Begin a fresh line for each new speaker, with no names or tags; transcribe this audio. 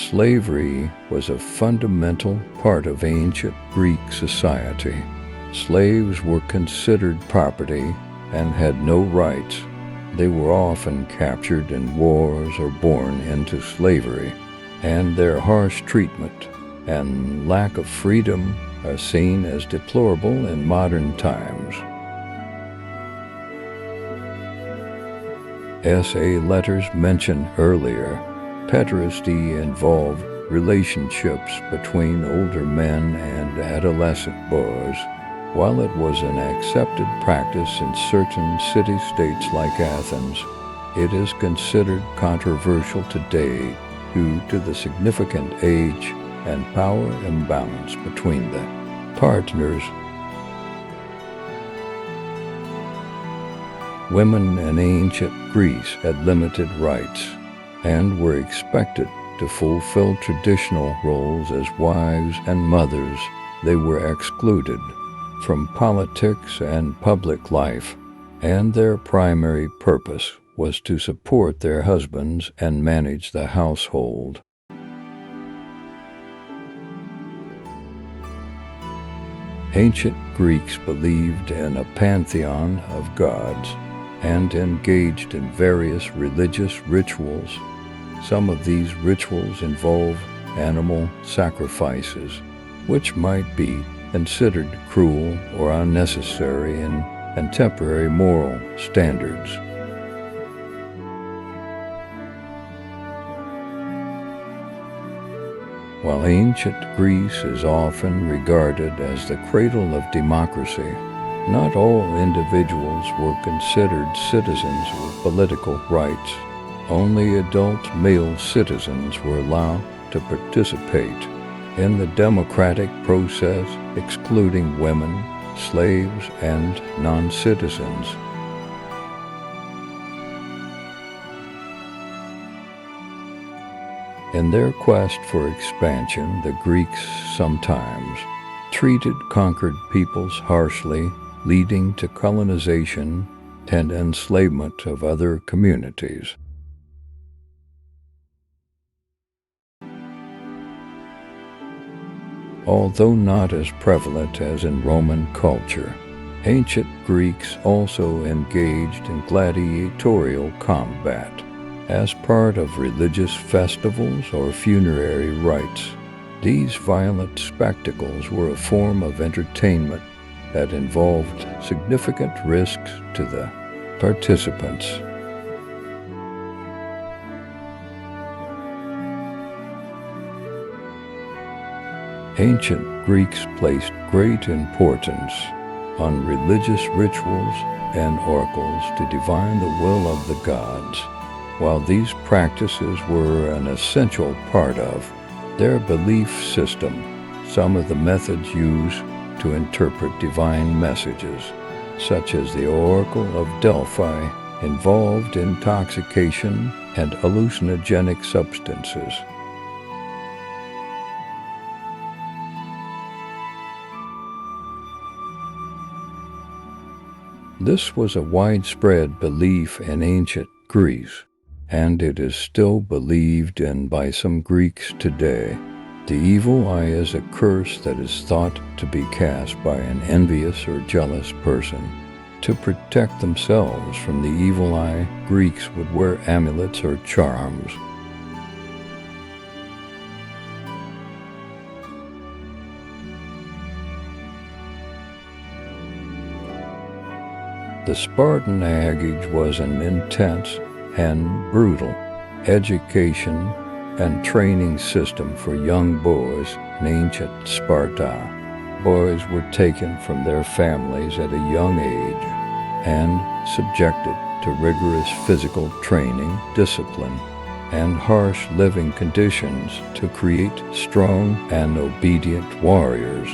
Slavery was a fundamental part of ancient Greek society. Slaves were considered property and had no rights. They were often captured in wars or born into slavery, and their harsh treatment and lack of freedom are seen as deplorable in modern times. S.A. letters mentioned earlier, pederasty involved relationships between older men and adolescent boys. While it was an accepted practice in certain city-states like Athens, it is considered controversial today due to the significant age and power imbalance between the partners. Women in ancient Greece had limited rights and were expected to fulfill traditional roles as wives and mothers. They were excluded from politics and public life, and their primary purpose was to support their husbands and manage the household. Ancient Greeks believed in a pantheon of gods and engaged in various religious rituals. Some of these rituals involve animal sacrifices, which might be considered cruel or unnecessary in contemporary moral standards. While ancient Greece is often regarded as the cradle of democracy, not all individuals were considered citizens with political rights. Only adult male citizens were allowed to participate in the democratic process, excluding women, slaves, and non-citizens. In their quest for expansion, the Greeks sometimes treated conquered peoples harshly, leading to colonization and enslavement of other communities. Although not as prevalent as in Roman culture, ancient Greeks also engaged in gladiatorial combat as part of religious festivals or funerary rites. These violent spectacles were a form of entertainment that involved significant risks to the participants. Ancient Greeks placed great importance on religious rituals and oracles to divine the will of the gods. While these practices were an essential part of their belief system, some of the methods used to interpret divine messages, such as the Oracle of Delphi, involved intoxication and hallucinogenic substances. This was a widespread belief in ancient Greece, and it is still believed in by some Greeks today. The evil eye is a curse that is thought to be cast by an envious or jealous person. To protect themselves from the evil eye, Greeks would wear amulets or charms. The Spartan age was an intense and brutal education and training system for young boys in ancient Sparta. Boys were taken from their families at a young age and subjected to rigorous physical training, discipline, and harsh living conditions to create strong and obedient warriors.